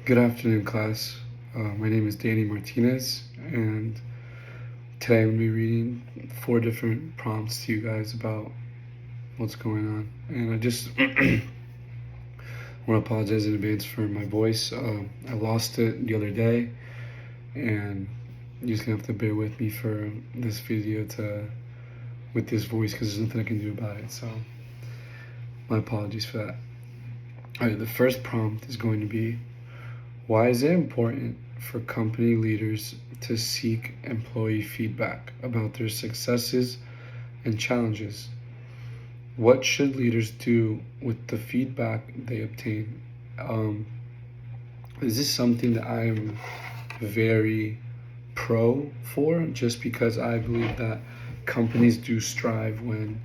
Good afternoon, class. My name is Danny Martinez, and today I'm going to be reading four different prompts to you guys about what's going on. And I just want to apologize in advance for my voice. I lost it the other day, and you're just going to have to bear with me for this video with this voice because there's nothing I can do about it. So, my apologies for that. All right, the first prompt is going to be: why is it important for company leaders to seek employee feedback about their successes and challenges? What should leaders do with the feedback they obtain? Um, is this something that I am very pro for, just because I believe that companies do strive when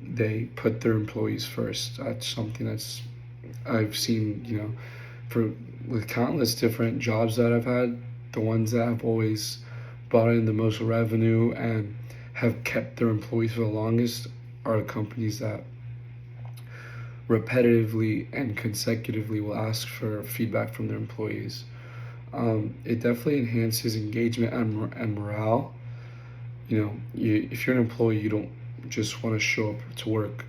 they put their employees first? That's something that's I've seen, for with countless different jobs that I've had, the ones that have always brought in the most revenue and have kept their employees for the longest are the companies that repetitively and consecutively will ask for feedback from their employees. It definitely enhances engagement and morale. If you're an employee, you don't just want to show up to work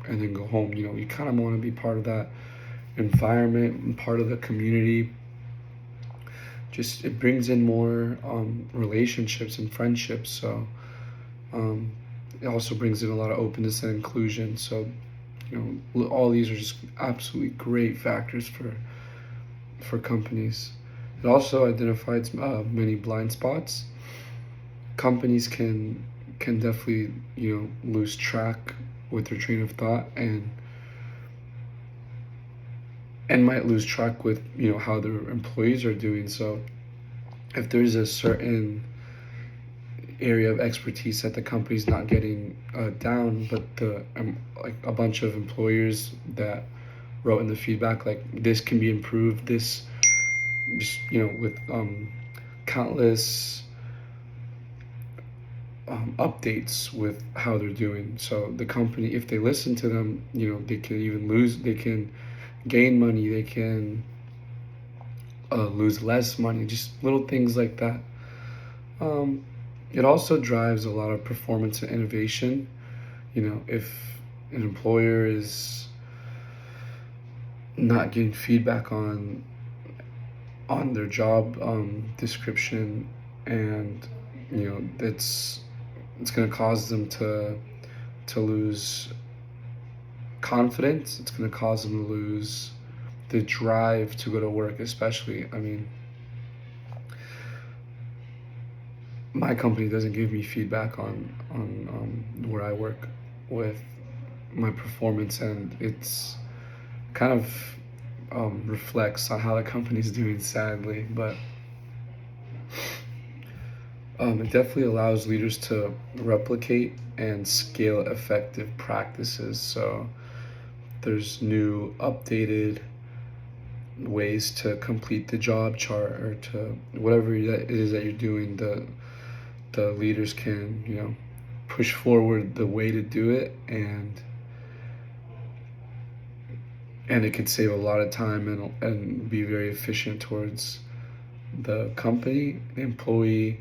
and then go home. You kind of want to be part of that environment and part of the community. Just it brings in more relationships and friendships. So it also brings in a lot of openness and inclusion. So all these are just absolutely great factors for companies. It also identifies many blind spots. Companies can definitely lose track with their train of thought and might lose track with how their employees are doing. So if there's a certain area of expertise that the company's not getting down, but the like a bunch of employers that wrote in the feedback like this can be improved, this just with countless updates with how they're doing. So the company, if they listen to them, they can gain money, they can lose less money, just little things like that. It also drives a lot of performance and innovation. If an employer is not getting feedback on their job description, and it's going to cause them to lose confidence. It's going to cause them to lose the drive to go to work, especially. I mean, my company doesn't give me feedback on where I work with my performance, and it's kind of reflects on how the company's doing, sadly. But it definitely allows leaders to replicate and scale effective practices. So there's new updated ways to complete the job chart, or to whatever it is that you're doing. The leaders can push forward the way to do it, and it could save a lot of time and be very efficient towards the company, the employee,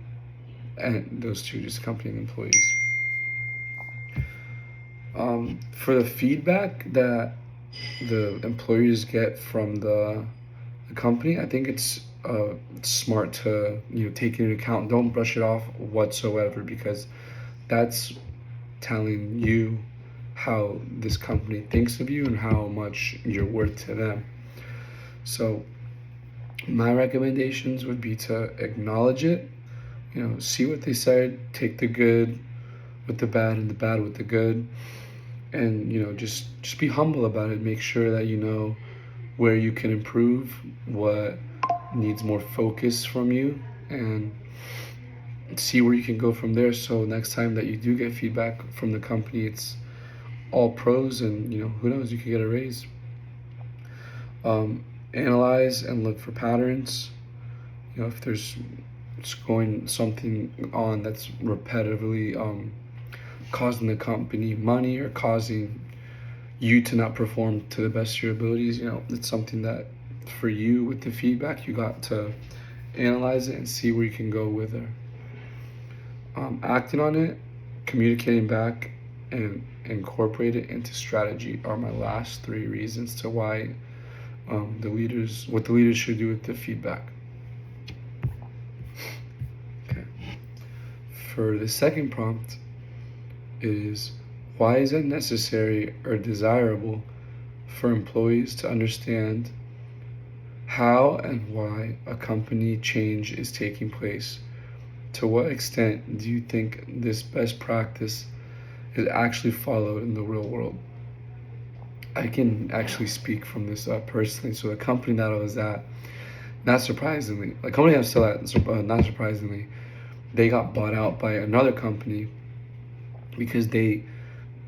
and those two, just company and employees. For the feedback that the employees get from the company, I think it's smart to take into account. Don't brush it off whatsoever, because that's telling you how this company thinks of you and how much you're worth to them. So my recommendations would be to acknowledge it, see what they said, take the good with the bad and the bad with the good, and just be humble about it. Make sure that you know where you can improve, what needs more focus from you, and see where you can go from there. So next time that you do get feedback from the company, it's all pros, and who knows, you could get a raise. Analyze and look for patterns. If there's going something on that's repetitively causing the company money or causing you to not perform to the best of your abilities, it's something that for you with the feedback, you got to analyze it and see where you can go with it. Acting on it, communicating back, and incorporate it into strategy are my last three reasons to why what the leaders should do with the feedback. Okay. For the second prompt is, why is it necessary or desirable for employees to understand how and why a company change is taking place? To what extent do you think this best practice is actually followed in the real world? I can actually speak from this personally. So the company that I was at, not surprisingly, the company I'm still at, not surprisingly, they got bought out by another company because they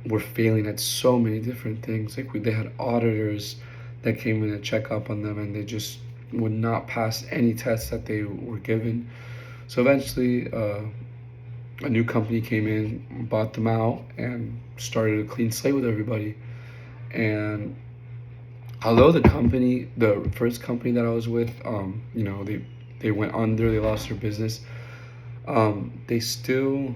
were failing at so many different things. Like they had auditors that came in to check up on them, and they just would not pass any tests that they were given. So eventually, a new company came in, bought them out, and started a clean slate with everybody. And although the first company that I was with, they went under, they lost their business. They still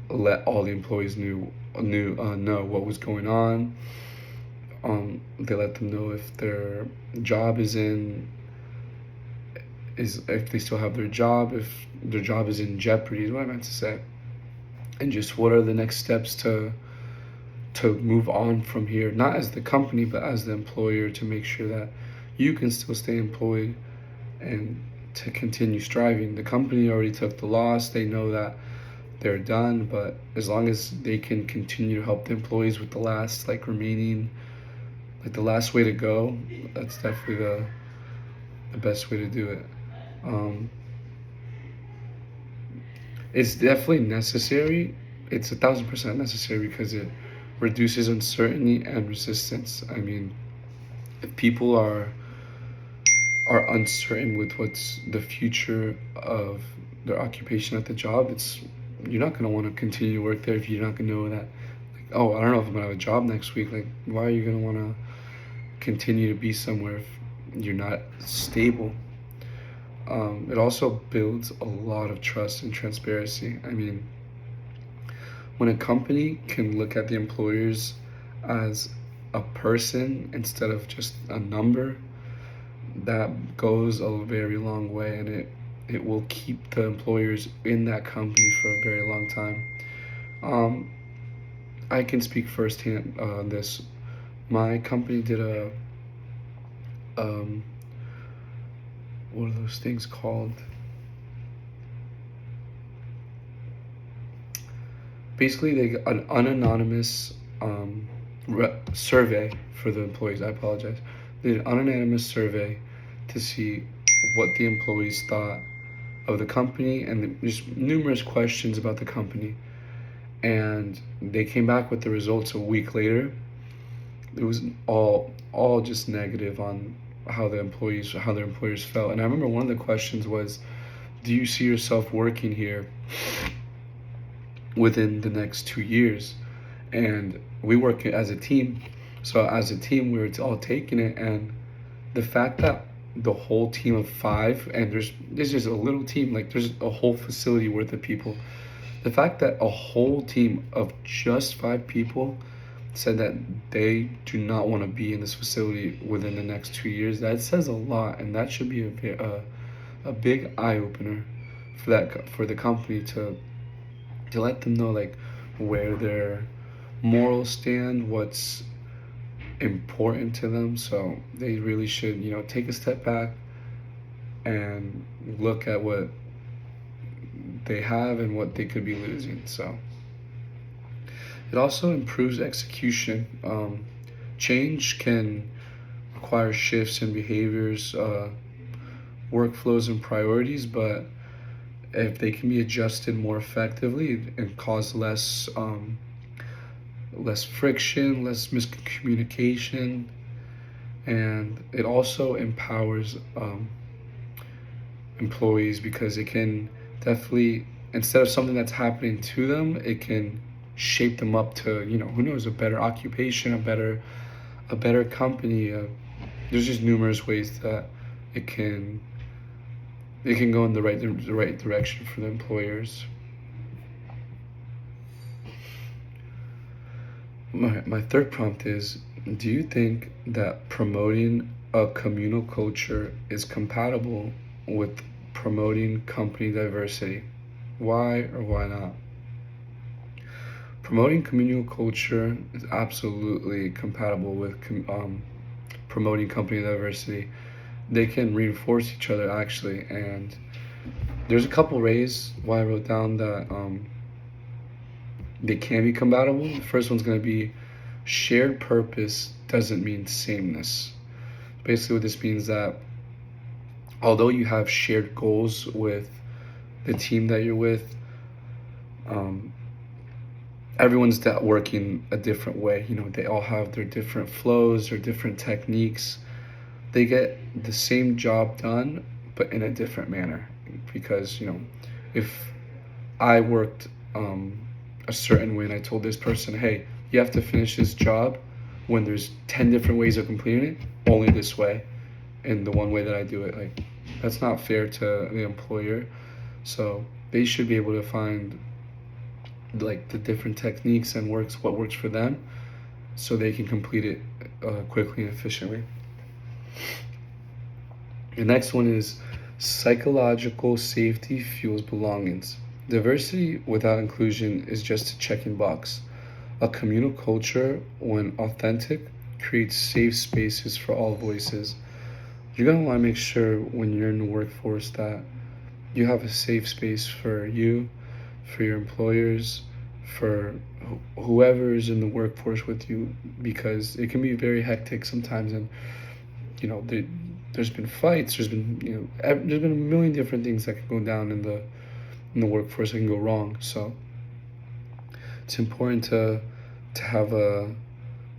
let all the employees know what was going on. They let them know if their job if they still have their job, if their job is in jeopardy, is what I meant to say, and just what are the next steps to move on from here, not as the company but as the employer, to make sure that you can still stay employed and to continue striving. The company already took the loss, they know that they're done, but as long as they can continue to help the employees with the last the last way to go, that's definitely the best way to do it. It's definitely necessary. It's 1,000% necessary because it reduces uncertainty and resistance. I mean, if people are uncertain with what's the future of their occupation at the job, you're not going to want to continue to work there if you're not going to know that, like, oh, I don't know if I'm going to have a job next week. Like, why are you going to want to continue to be somewhere if you're not stable? It also builds a lot of trust and transparency. I mean, when a company can look at the employers as a person instead of just a number, that goes a very long way, and it will keep the employers in that company for a very long time. I can speak firsthand on this. My company did what are those things called? Basically, they got an unanonymous survey for the employees. I apologize. They did an unanimous survey to see what the employees thought of the company, and just numerous questions about the company. And they came back with the results a week later. It was all just negative on how their employers felt. And I remember one of the questions was, do you see yourself working here within the next 2 years? And we work as a team, so as a team we were all taking it. And the fact that the whole team of 5, and there's just a little team, like there's a whole facility worth of people, the fact that a whole team of just 5 people said that they do not want to be in this facility within the next 2 years, that says a lot. And that should be a big eye-opener for the company to let them know, like, where their morals stand, what's important to them. So they really should, take a step back and look at what they have and what they could be losing. So it also improves execution. Change can require shifts in behaviors, workflows, and priorities, but if they can be adjusted more effectively and cause less friction, less miscommunication, and it also empowers employees, because it can definitely, instead of something that's happening to them, it can shape them up to, who knows, a better occupation, a better company, there's just numerous ways that it can it can go in the right direction for the employers. My third prompt is, do you think that promoting a communal culture is compatible with promoting company diversity? Why or why not? Promoting communal culture is absolutely compatible with promoting company diversity. They can reinforce each other actually, and there's a couple ways why I wrote down that they can be compatible. The first one's going to be shared purpose doesn't mean sameness. Basically, what this means that although you have shared goals with the team that you're with, um, everyone's working a different way. You know, they all have their different flows or different techniques. They get the same job done, but in a different manner. Because, you know, if I worked a certain way and I told this person, hey, you have to finish this job when there's 10 different ways of completing it, only this way, and the one way that I do it, like, that's not fair to the employer. So they should be able to find like the different techniques and what works for them, so they can complete it quickly and efficiently. The next one is psychological safety fuels belongings. Diversity without inclusion is just a checking box. A communal culture, when authentic, creates safe spaces for all voices. You're going to want to make sure when you're in the workforce that you have a safe space for you, for your employers, for whoever is in the workforce with you, because it can be very hectic sometimes. And you know, there's been fights, there's been, you know, there's been a million different things that can go down in the workforce that can go wrong. So it's important to have a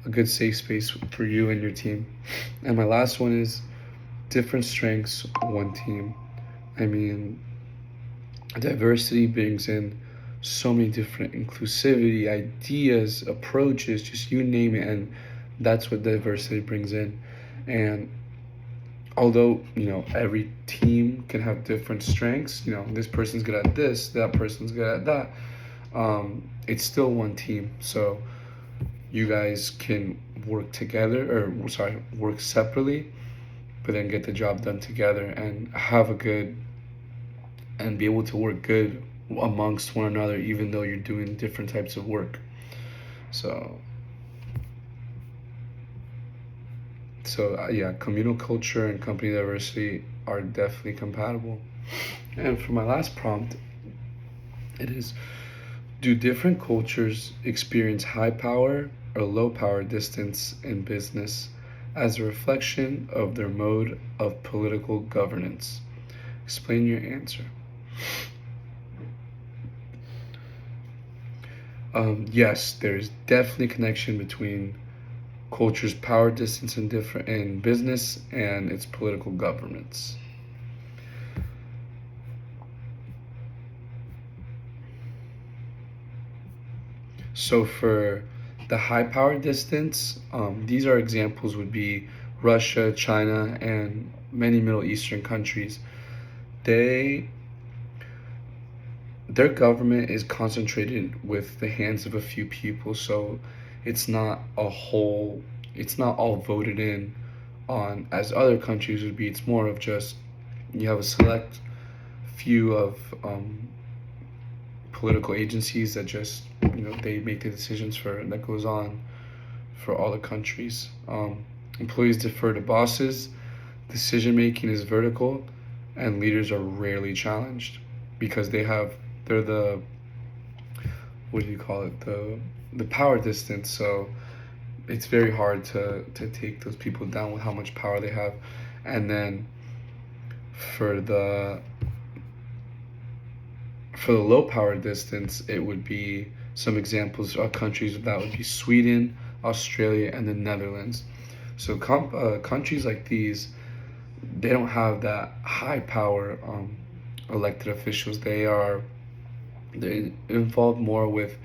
good safe space for you and your team. And my last one is different strengths, one team. I mean, diversity brings in so many different inclusivity, ideas, approaches, just you name it, and that's what diversity brings in. And although, you know, every team can have different strengths, you know, this person's good at this, that person's good at that, it's still one team. So you guys can work together, or sorry, work separately, but then get the job done together and have a good and be able to work good amongst one another, even though you're doing different types of work. So yeah, communal culture and company diversity are definitely compatible. And for my last prompt, it is, do different cultures experience high power or low power distance in business as a reflection of their mode of political governance? Explain your answer. Yes, there's definitely a connection between culture's power distance in business and its political governance. So for the high power distance, these are examples would be Russia, China, and many Middle Eastern countries. Their government is concentrated with the hands of a few people, so it's not it's not all voted in on as other countries would be. It's more of just, you have a select few of political agencies that just, you know, they make the decisions that goes on for all the countries. Employees defer to bosses, decision making is vertical, and leaders are rarely challenged because they're the, what do you call it, the power distance. So it's very hard to take those people down with how much power they have. And then for the low power distance, it would be some examples of countries that would be Sweden, Australia, and the Netherlands. So countries like these, they don't have that high power elected officials. They involved more with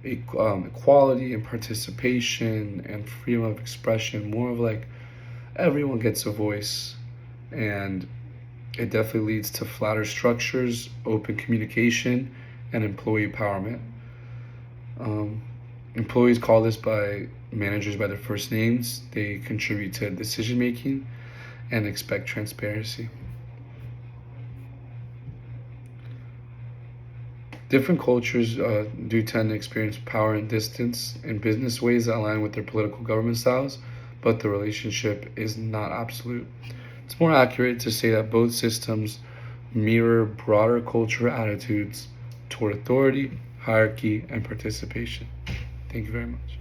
equality and participation and freedom of expression, more of like everyone gets a voice, and it definitely leads to flatter structures, open communication, and employee empowerment. Um, Employees call this by managers by their first names. They contribute to decision making and expect transparency. Different cultures do tend to experience power and distance in business ways that align with their political government styles, but the relationship is not absolute. It's more accurate to say that both systems mirror broader cultural attitudes toward authority, hierarchy, and participation. Thank you very much.